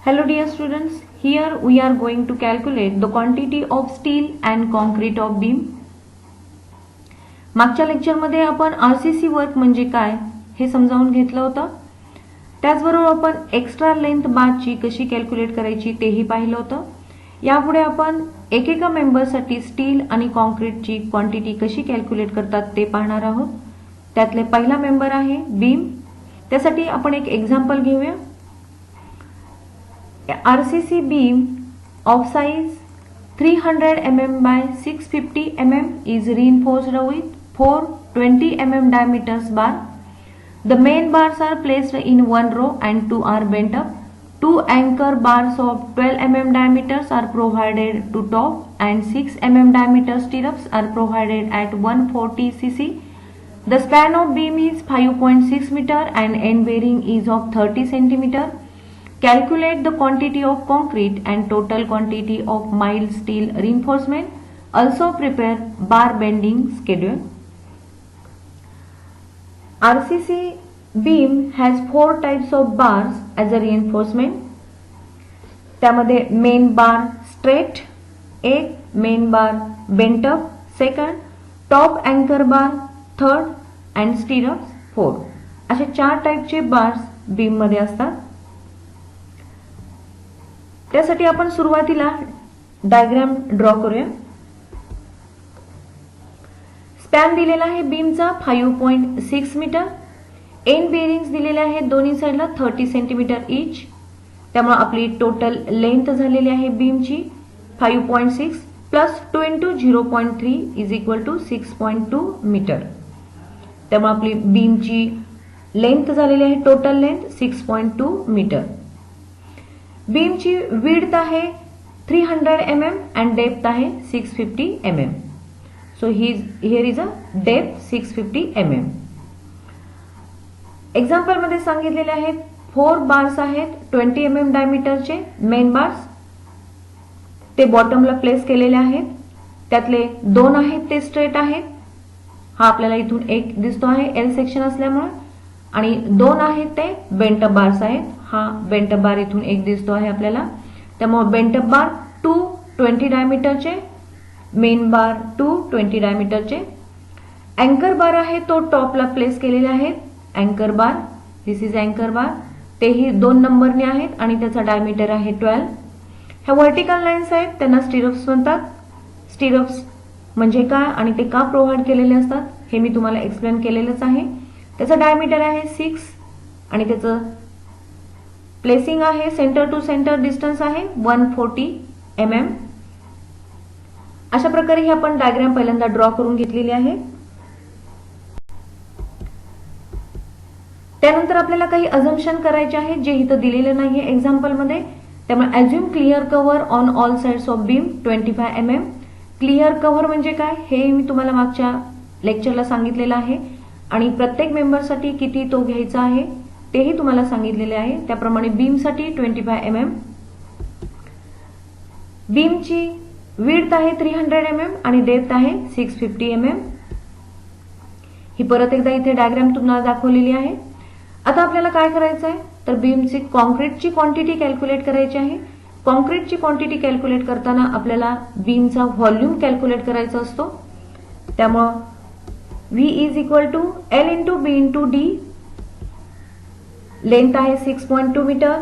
Hello dear students, here we are going to calculate the quantity of steel and concrete of beam. मागच्या लेक्चरमध्ये आपण RCC work म्हणजे काय हे समजावून घेतलं होतं. त्याचबरोबर आपण एक्स्ट्रा लेंथ बारची कशी कॅल्क्युलेट करायची तेही पाहिलं होतं. यापुढे आपण एकेका मेंबरसाठी स्टील आणि कॉन्क्रीटची क्वांटिटी कशी कॅल्क्युलेट करतात ते पाहणार आहोत. त्यातले पहिला मेंबर आहे बीम. त्यासाठी आपण एक एक्झाम्पल घेऊया. RCC beam of size 300 mm by 650 mm is reinforced with 4 20 mm diameters bar. The main bars are placed in one row and two are bent up. Two anchor bars of 12 mm diameters are provided to top and 6 mm diameter stirrups are provided at 140 cc. The span of beam is 5.6 meter and end bearing is of 30 centimeter. Calculate the quantity of concrete and total quantity of mild steel reinforcement. Also prepare bar bending schedule. RCC beam has 4 types of bars as a reinforcement. त्यामध्ये main बार straight एक, main बार bent up second, top अँकर बार third and stirrups 4. असे 4 टाईपचे bars beam मध्ये असतात. त्यासाठी आपण सुरुवातीला डायग्राम ड्रॉ करूया. स्पॅन दिलेला आहे बीमचा 5.6 मीटर. एंड बेरिंग्स दिलेले आहेत दोन्ही साईडला 30 सेंटीमीटर इच. त्यामुळे आपली टोटल लेंथ झालेली आहे बीमची 5.6 plus 2 into 0.3 is equal to 6.2 meter. त्यामुळे आपली बीमची लेंथ झालेली आहे टोटल लेंथ 6.2 मीटर. बीमची विड्थ आहे 300 mm and डेप्थ आहे 650 mm. So here is a depth 650 mm. Example मध्ये सांगितलेले आहेत 4 बार्स आहेत 20 mm डायमीटरचे मेन बार्स. ते बॉटमला प्लेस केलेले आहेत. त्यातले 2 आहेत ते स्ट्रेट आहेत. हा आपल्याला इथून एक दिसतो आहे एल सेक्शन असल्यामुळे. आणि 2 आहेत ते बेंट अप बार्स आहेत. हा बेंट अप बार इथून एक दिसतो आहे आपल्याला. त्यामुळे बेंट अप बार 2 20 डायमीटरचे, मेन बार 2 20 डायमीटरचे. अँकर बार आहे तो टॉपला प्लेस केलेले आहेत. अँकर बार, दिस इज अँकर बार. तेही 2 नंबरने आहेत आणि त्याचा डायमीटर आहे 12. ह्या व्हर्टिकल लाईन्स आहेत त्यांना स्टिरप्स म्हणतात. स्टिरप्स म्हणजे काय आणि ते का प्रोव्हाइड केलेले असतात हे मी तुम्हाला एक्सप्लेन केलेलंच आहे. त्याचा डायमीटर आहे 6 आणि त्याचं प्लेसिंग आहे सेंटर टू सेंटर डिस्टन्स आहे 140 mm. अशा प्रकारे ही आपण डायग्राम पहिल्यांदा ड्रॉ करून घेतलेली आहे. त्यानंतर आपल्याला काही अझम्पशन करायचे आहे जे इथं दिलेले नाहीये एक्झाम्पल मध्ये. त्यामुळे assume clear cover on all sides of beam 25 mm. Clear cover म्हणजे काय हे मी तुम्हाला मागच्या लेक्चरला सांगितलेलं आहे आणि प्रत्येक मेंबरसाठी किती तो घ्यायचा आहे तेही तुम्हाला सांगितलेले आहे. त्याप्रमाणे बीमसाठी 25 mm. बीमची विड्थ आहे 300 mm आणि डेप्थ आहे 650 mm. ही परत एकदा इथे डायग्राम तुम्हाला दाखवलेली आहे. आता आपल्याला काय करायचं आहे तर बीमची कॉन्क्रीटची क्वांटिटी कॅल्क्युलेट करायची आहे. कॉन्क्रीटची क्वांटिटी कॅल्क्युलेट करताना आपल्याला बीमचा व्हॉल्यूम कॅल्क्युलेट करायचा असतो. त्यामुळं V is equal to L into B into D. Length आहे 6.2 मीटर,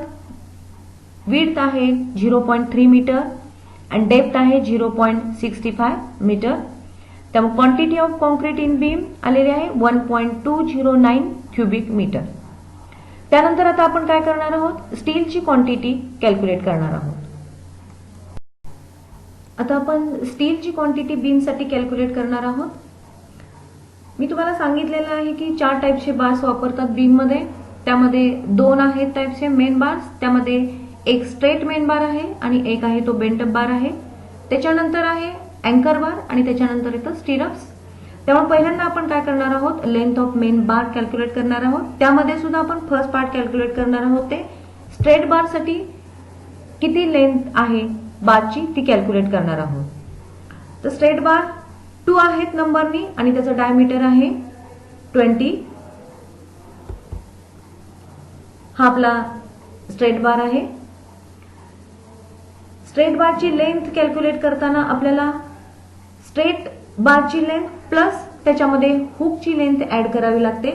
विड्थ आहे 0.3 मीटर आणि डेप्थ आहे 0.65 मीटर. त्यामुळे quantity of concrete in beam आलेली आहे 1.209 क्युबिक मीटर. त्यानंतर आता आपण काय करणार आहोत स्टीलची क्वांटिटी कॅल्क्युलेट करणार आहोत. आता आपण स्टीलची क्वांटिटी बीमसाठी कॅल्क्युलेट करणार आहोत. मी तुम्हाला सांगितलेलं आहे की 4 टाईपचे बार्स वापरतात बीम मध्ये. त्यामध्ये 2 आहेत टाईपचे मेन बार्स. त्यामध्ये एक स्ट्रेट मेन बार आहे आणि एक आहे तो बेंट अप बार आहे. त्याच्यानंतर आहे अँकर बार आणि त्याच्यानंतर येतं स्टिरप्स. त्यामुळे पहिल्यांदा आपण काय करणार आहोत length of main bar calculate करणार आहोत. त्यामध्ये सुद्धा आपण फर्स्ट पार्ट कॅल्क्युलेट करणार आहोत ते स्ट्रेट बार साठी किती लेंथ आहे बारची ती कॅल्क्युलेट करणार आहोत. तर स्ट्रेट बार 2 आहेत नंबरनी आणि त्याचं डायमीटर आहे 20. हा आपला स्ट्रेट बार आहे. स्ट्रेट बारची लेंथ कॅल्क्युलेट करताना आपल्याला स्ट्रेट बारची लेंथ प्लस त्याच्यामध्ये हुकची लेंथ ऍड करावी लागते.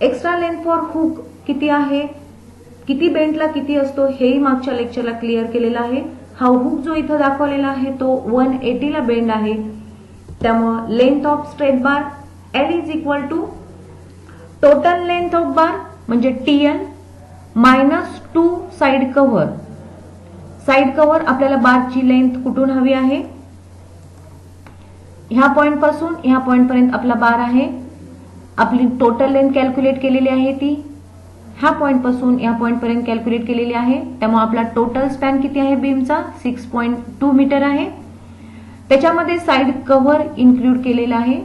एक्स्ट्रा लेंथ फॉर हुक किती आहे, किती बेंटला किती असतो हेही मागच्या लेक्चरला क्लिअर केलेलं आहे. हा हुक जो इथं दाखवलेला आहे तो 180 ला बेंड आहे. त्यामुळे length of straight bar L is equal to total length of bar म्हणजे TL minus 2 side cover. Side cover आपल्याला बारची लेंथ कुठून हवी आहे, ह्या पॉइंट पासून ह्या पॉइंट पर्यंत आपला बार आहे. आपली टोटल लेंथ कॅल्क्युलेट केलेली आहे ती ह्या पॉइंट पासून ह्या पॉइंट पर्यंत कॅल्क्युलेट केलेली आहे. त्यामुळे आपला टोटल स्पॅन किती आहे बीमचा 6.2 मीटर आहे. त्याच्यामध्ये साइड कव्हर इन्क्लूड केलेला आहे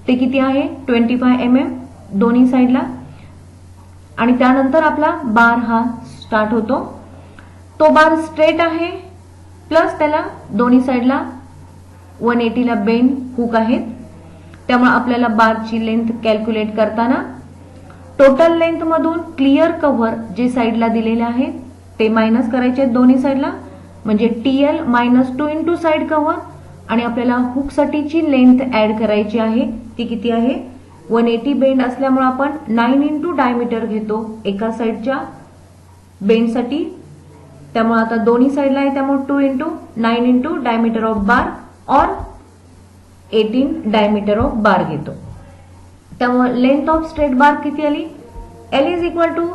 ते किती आहे 25 mm दोन्ही साइडला. आणि त्यानंतर आपला बार हा स्टार्ट होतो. तो बार स्ट्रेट आहे प्लस त्याला दोन्ही साइडला 180 ला बेंड हुक आहेत. त्यामुळे आपल्याला बारची लेंथ कॅल्क्युलेट करताना टोटल लेंथ मधून क्लिअर कव्हर जे साइडला दिलेले आहेत ते मायनस करायचे आहेत दोन्ही साइडला, म्हणजे TL minus 2 into side cover. आणि आपल्याला हुक साठीची लेंथ ऍड करायची आहे ती किती आहे 180 बेंड असल्यामुळे आपण 9 इंटू डायमीटर घेतो एका साइडच्या बेंडसाठी. त्यामुळे आता दोन्ही साइडला आहे त्यामुळे 2 इंटू 9 इंटू डायमीटर ऑफ बार और 18 डायमीटर ऑफ बार घेतो. त्यामुळे लेंथ ऑफ स्ट्रेट बार किती आली L is equal to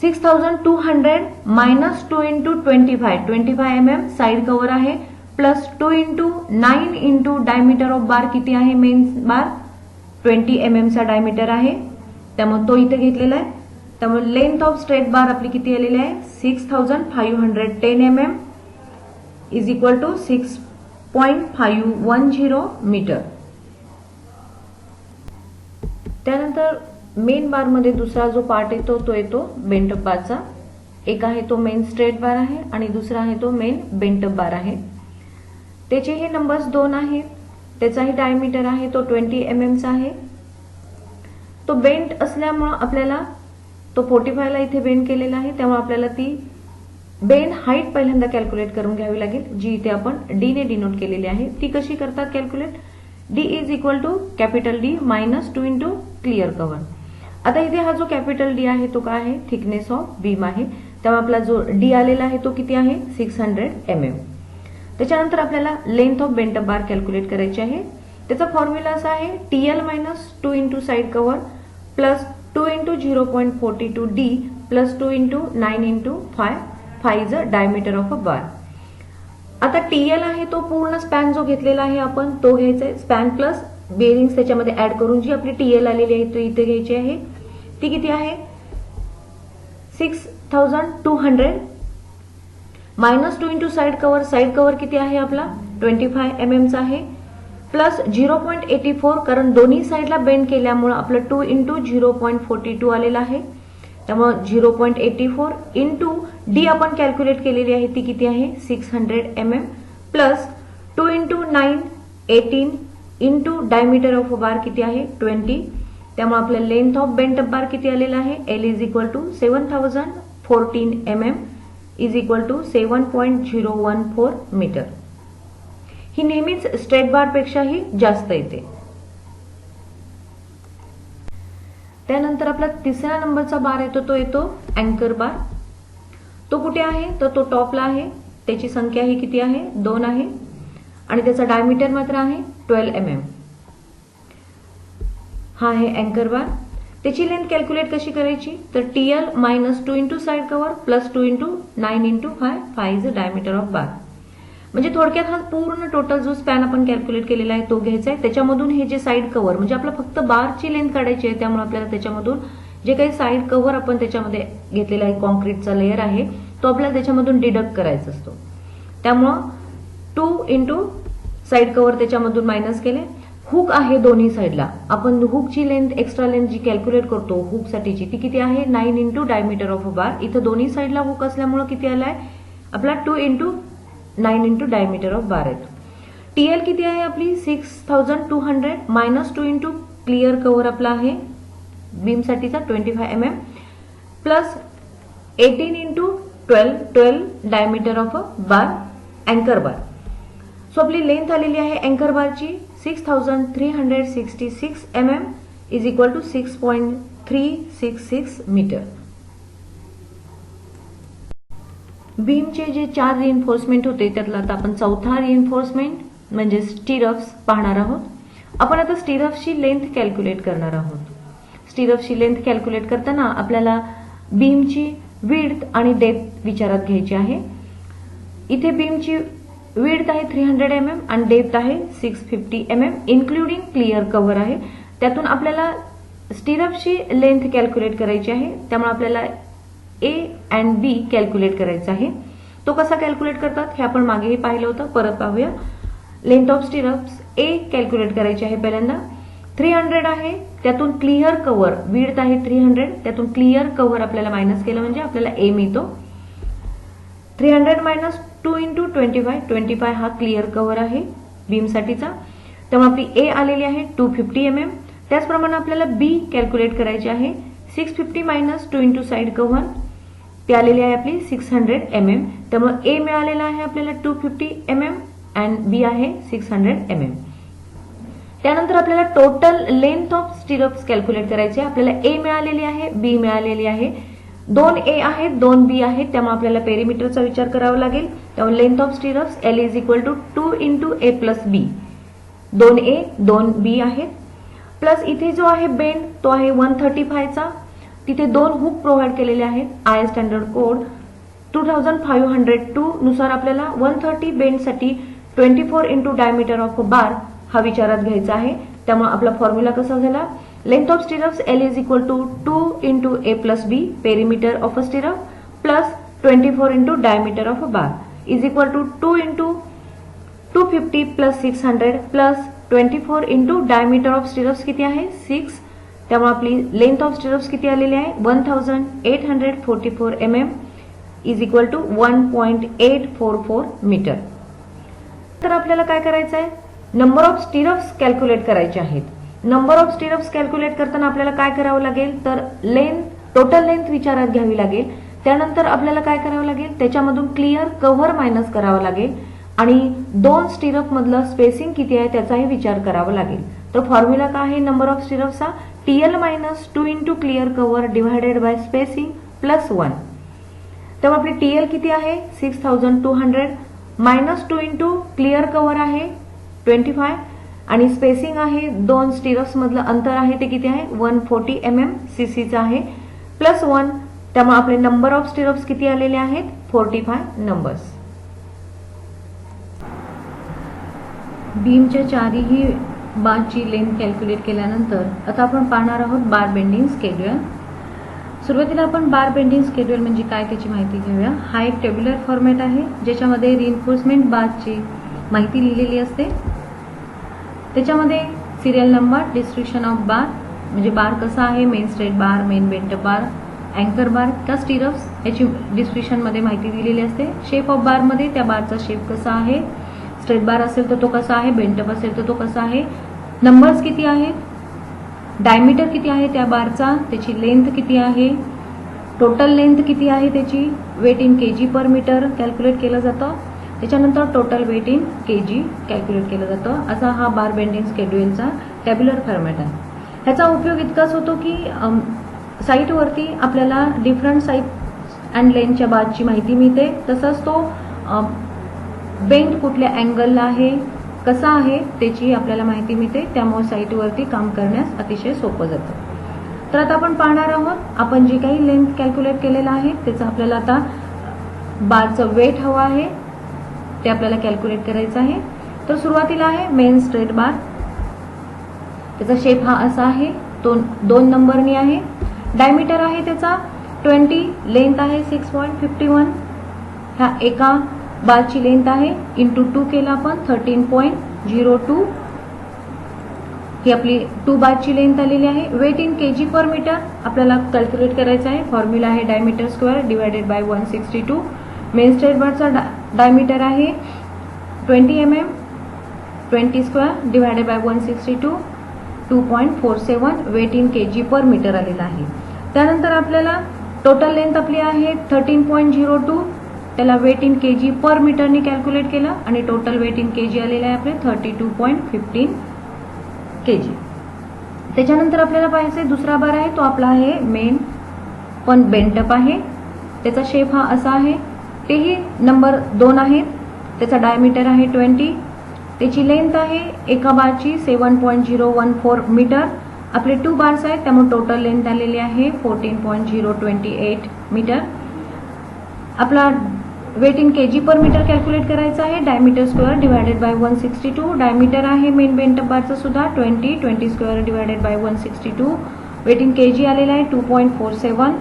6200 minus 2 into 25 mm side cover आहे plus 2 into 9 into diameter of bar किती आहे मेन बार 20 mm चा डायमीटर आहे. त्यामुळे तो इथे घेतलेला आहे. त्यामुळे लेंथ ऑफ स्ट्रेट बार आपली किती आलेली आहे 6510 mm is equal to 6.510 metre. त्यानंतर मेन बार मध्ये दुसरा जो पार्ट येतो तो येतो बेंटअप बारचा. एक आहे तो मेन स्ट्रेट बार आहे आणि दुसरा आहे तो मेन बेंटअप बार आहे. त्याचे हे नंबर्स 2 आहेत. त्याचाही डायमीटर आहे तो 20 mm चा आहे. तो बेंट असल्यामुळे आपल्याला तो 45 ला इथे बेंड केलेला आहे. त्यामुळे आपल्याला ती बेंड हाईट पहिल्यांदा कॅल्क्युलेट करून घ्यावी लागेल जी इथे आपण D ने डिनोट केलेली आहे. ती कशी करतात calculate D is equal to capital D minus 2 into clear cover. आता इथे हा जो कॅपिटल D आहे तो काय आहे थिकनेस ऑफ बीम आहे. त्यामुळे आपला जो D आलेला आहे तो किती आहे 600 mm. त्याच्यानंतर आपल्याला length of bent up bar calculate करायची आहे. त्याचा फॉर्म्युला असा आहे TL minus 2 into side cover plus 2 into 0.42 D plus 2 into 9 into 5 is a diameter of a bar. आता TL आहे तो पूर्ण स्पॅन जो घेतलेला आहे आपण तो घ्यायचा आहे. स्पॅन प्लस बेरिंग्स त्याच्यामध्ये ऍड करून जी आपली TL आलेली आहे तो इथे घ्यायची आहे. ती किती आहे 6200 मायनस 2 इंटू साइड कव्हर किती आहे आपला 25 mm चा आहे प्लस 0.84 कारण दोन्ही साइडला बेंड केल्यामुळे आपलं 2 इंटू 0.42 आलेला आहे. त्यामुळे 0.84 इंटू D आपण कॅल्क्युलेट केलेली आहे ती किती आहे 600 mm plus 2 into 9 18 into diameter of bar किती आहे 20. त्यामुळे आपलं लेंथ ऑफ बेंटअप बार किती आलेला आहे L is equal to 7014 mm is equal to 7.014 metre. ही नेहमीच स्ट्रेट बार पेक्षाही जास्त येते. त्यानंतर आपला तिसऱ्या नंबरचा बार येतो तो येतो अँकर बार. तो कुठे आहे तर तो टॉपला आहे. त्याची संख्या ही किती आहे 2 आहे आणि त्याचा डायमीटर मात्र आहे 12 mm. हा आहे अँकर बार. त्याची लेंथ कॅल्क्युलेट कशी करायची तर TL minus 2 into side cover plus 2 into 9 into 5 is a diameter of bar. म्हणजे थोडक्यात हा पूर्ण टोटल जो स्पॅन आपण कॅल्क्युलेट केलेला आहे तो घ्यायचा आहे. त्याच्यामधून हे जे साइड कव्हर म्हणजे आपलं फक्त बारची लेंथ काढायची आहे त्यामुळे आपल्याला त्याच्यामधून जे काही साइड कव्हर आपण त्याच्यामध्ये घेतलेला आहे कॉन्क्रीटचा लेअर आहे तो आपल्याला त्याच्यामधून डिडक्ट करायचा असतो. त्यामुळं 2 इंटू साइड कव्हर त्याच्यामधून मायनस केले. हुक आहे दोन्ही साइडला. आपण हुकची लेंथ एक्स्ट्रा लेंथ जी कॅल्क्युलेट करतो हुक साठीची ती किती आहे 9 इंटू डायमीटर ऑफ अ बार. इथं दोन्ही साइडला हुक असल्यामुळे किती आलाय आपला 2 इंटू 9 इंटू डायमीटर ऑफ बार येतो. TL किती आहे आपली 6200 मायनस 2 इंटू क्लिअर कव्हर आपला आहे बीम साठीचा 25 mm plus 18 into 12 diameter of a bar, अँकर बार. सो आपली लेंथ आलेली आहे अँकर बारची 6366 mm is equal to 6.366 metre. बीमचे जे 4 रिइन्फोर्समेंट होते त्यातला आता आपण चौथा रिइन्फोर्समेंट म्हणजे स्टिरप्स पाहणार आहोत. आपण आता स्टिरप्सची लेंथ कॅल्क्युलेट करणार आहोत. स्टिरप्सची लेंथ कॅल्क्युलेट करताना आपल्याला बीमची विड्थ आणि डेप्थ विचारात घ्यायची आहे. इथे बीमची विड्थ आहे 300 mm आणि डेप्थ आहे 650 mm इन्क्लुडिंग क्लिअर कव्हर आहे. त्यातून आपल्याला स्टिरप्सची लेंथ कॅल्क्युलेट करायची आहे. त्यामुळे आपल्याला ए अँड बी कॅल्क्युलेट करायचा आहे. तो कसा कॅल्क्युलेट करतात हे आपण मागेही पाहिलं होतं, परत पाहूया. Length of stirrups A calculate करायची आहे. पहिल्यांदा 300 आहे, त्यातून क्लिअर कव्हर विड्थ आहे 300, त्यातून क्लिअर कव्हर आपल्याला मायनस केलं म्हणजे आपल्याला ए मिळतो. 300 मायनस 2 इंटू 25 हा क्लिअर कव्हर आहे बीमसाठीचा. त्यामुळे आपली ए आलेली आहे 250 mm. त्याचप्रमाणे आपल्याला बी कॅल्क्युलेट करायची आहे. 650 मायनस 2 इंटू साइड कव्हर ती आलेली आहे आपली 600 mm. त्यामुळे ए मिळालेला आहे आपल्याला 250 mm अँड बी आहे 600 mm. त्यानंतर आपल्याला total length of stirrups calculate करायचे. आपल्याला ए मिळालेली आहे, बी मिळालेली आहे, 2 ए आहेत, 2 बी आहेत. त्यामुळे आपल्याला पेरिमीटरचा विचार करावा लागेल. त्यामुळे length of stirrups L is equal to 2 into A plus B. 2 A 2 B आहेत, प्लस इथे जो आहे बेंड तो आहे 135चा. तिथे 2 हुक प्रोव्हाइड केलेले आहेत. आय स्टँडर्ड कोड 2502 नुसार आपल्याला 130 बेंडसाठी 24 इंटू डायमीटर ऑफ बार हा विचारात घ्यायचा आहे. त्यामुळे आपला फॉर्म्युला कसा झाला, length of stirrups L is equal to 2 into A plus B perimeter of a stirrup plus 24 into diameter of a bar is equal to 2 into 250 plus 600 plus 24 into diameter of stirrups किती आहे 6. त्यामुळे आपली length of stirrups किती आलेली आहे 1844 mm is equal to 1.844 metre. तर आपल्याला काय करायचं आहे, नंबर ऑफ स्टिरप्स कॅल्क्युलेट करायचे आहेत. नंबर ऑफ स्टिरप्स कॅल्क्युलेट करताना आपल्याला काय करावं लागेल, तर टोटल लेंथ विचारात घ्यावी लागेल. त्यानंतर आपल्याला काय करावं लागेल, त्याच्यामधून क्लिअर कव्हर मायनस करावं लागेल आणि 2 स्टिरप मधलं स्पेसिंग किती आहे त्याचाही विचार करावा लागेल. तर फॉर्म्युला काय आहे नंबर ऑफ स्टिरप्सचा, TL minus 2 into clear cover divided by spacing plus 1. तेव्हा आपली टीएल किती आहे 6200 मायनस 2 इंटू क्लिअर कव्हर आहे 25 आणि स्पेसिंग आहे 2 स्टिरप्स मधलं अंतर आहे ते किती आहे 140 mm सीसीचं आहे प्लस 1. त्यामुळे आपले नंबर ऑफ स्टिरप्स किती आलेले आहेत 45 नंबर्स. बीमच्या चारही बारची लेंथ कॅल्क्युलेट केल्यानंतर आता आपण पाहणार आहोत बार बेंडिंग स्केड्युल. सुरुवातीला आपण बार बेंडिंग स्केड्युल म्हणजे काय त्याची माहिती घेऊया. हा एक टेब्युलर फॉर्मॅट आहे ज्याच्यामध्ये रिइन्फोर्समेंट बारची माहिती लिहिलेली असते. त्याच्यामध्ये serial number, description of bar म्हणजे बार कसा आहे, main straight bar, main bent bar, अँकर बार का स्टिरप्स याची डिस्क्रिप्शन मध्ये माहिती दिलेली असते. शेप ऑफ बार मध्ये त्या बारचा शेप कसा आहे, स्ट्रेट बार असेल तर तो कसा आहे, बेंटअप असेल तर तो कसा आहे, नंबर्स किती आहेत, डायमीटर किती आहे त्या बारचा, त्याची लेंथ किती आहे, टोटल लेंथ किती आहे त्याची, weight in KG per metre calculate केलं जातं. त्याच्यानंतर total weight in KG calculate केलं जातं. असा हा बार बेंडिंग स्केड्युलचा टॅब्युलर फॉर्मॅट आहे. ह्याचा उपयोग इतकाच होतो की साईटवरती आपल्याला डिफरंट साईज अँड लेंथच्या बारची माहिती मिळते. तसंच तो बेंड कुठल्या अँगलला आहे, कसा आहे त्याची आपल्याला माहिती मिळते. त्यामुळे साईटवरती काम करण्यास अतिशय सोपं जातं. तर आता आपण पाहणार आहोत आपण जे काही लेंथ कॅल्क्युलेट केलेलं आहे त्याचं आपल्याला आता बारचं वेट हवं आहे ते आपल्याला कॅल्क्युलेट करायचं आहे. तर सुरुवातीला आहे मेन स्ट्रेट बार. त्याचा शेप हा असा आहे, तो 2 नंबरनी आहे. डायमीटर आहे त्याचा 20, लेंथ आहे 6.51. ह्या एका बारची लेंथ आहे इंटू 2 केला आपण 13.02. ही आपली 2 बारची लेंथ आलेली आहे. Weight in KG per metre आपल्याला कॅल्क्युलेट करायचं आहे. फॉर्म्युला आहे diameter square divided by 162. Main straight बारचा डायमीटर आहे 20 mm, 20 square divided by 162 2.47 weight in KG per metre आलेला आहे. त्यानंतर आपल्याला टोटल लेंथ आपली आहे 13.02. त्याला वेट इन केजी पर मीटरने कॅल्क्युलेट केलं आणि टोटल वेट इन केजी आलेलं आहे आपले 32.15 केजी. त्याच्यानंतर आपल्याला पाहायचं दुसरा बार आहे तो आपला आहे मेन पण बेंटअप आहे. त्याचा शेप हा असा आहे. तेही नंबर 2 आहेत. त्याचा डायमीटर आहे 20. त्याची लेंथ आहे एका बारची 7.014 मीटर. आपले 2 बार्स आहेत त्यामुळे टोटल लेंथ आलेली आहे 14.028 मीटर. आपला weight in KG per metre calculate करायचं आहे. Diameter square divided by 162. Diameter आहे मेन बेंटअप बारचं सुद्धा 20 square divided by 162. Weight in KG आलेला आहे 2.47.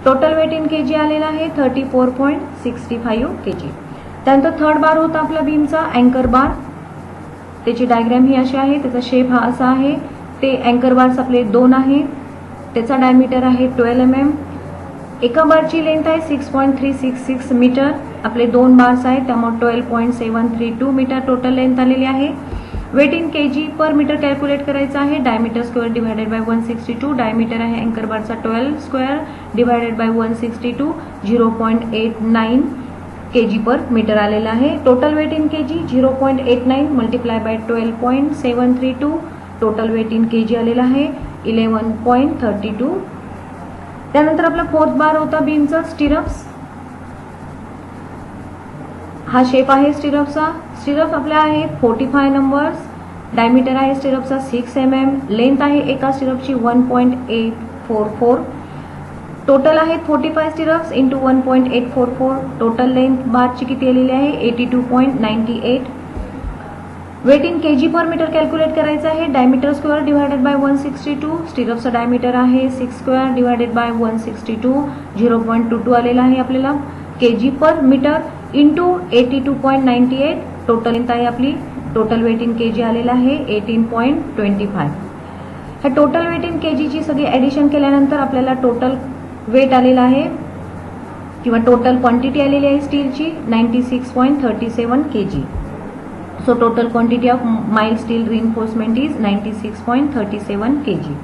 टोटल वेट इन केजी आलेला आहे 34.65 केजी. त्यानंतर थर्ड बार होता आपला बीमचा अँकर बार. त्याची डायग्राम ही अशी आहे. त्याचा शेप हा असा आहे. ते अँकर बार्स आपले 2 आहेत. त्याचा डायमीटर आहे 12 mm. एका बारची लेंथ आहे 6.366 मीटर. आपले 2 बार्स आहेत त्यामुळे 12.732 मीटर टोटल लेंथ आलेली आहे. Weight in KG per metre calculate करायचं आहे. Diameter square divided by 162. Diameter आहे अँकर बारचा 12 square divided by 162 0.89 KG per metre आलेला आहे. Total weight in KG 0.89 multiply by 12.732. Total weight in KG आलेला आहे 11.32. त्यानंतर आपला फोर्थ बार होता बीमचा स्टिरप्स. हा शेप आहे स्टिरप्सचा. स्टिरप्स आपल्या आहेत 45 नंबर्स. डायमीटर आहे स्टिरप्सचा 6 mm. लेंथ आहे एका स्टिरपची 1.844. टोटल आहेत 45 स्टिरप्स इंटू 1.844. टोटल लेंथ बारची किती आलेली आहे 82.98. Weight in KG per metre calculate करायचं आहे. Diameter square divided by 162. स्टिरपचा डायमीटर आहे 6 स्क्वेअर डिवायडेड बाय 162 0.22 आलेला आहे आपल्याला KG per metre into 82.98. Total length आहे आपली. टोटल वेट इन केजी आलेला आहे 18.25. ह्या टोटल वेट इन केजीची सगळी ऍडिशन केल्यानंतर आपल्याला टोटल वेट आलेला आहे किंवा टोटल क्वांटिटी आलेली आहे स्टीलची 96.37 KG. So total quantity of mild steel reinforcement is 96.37 kg.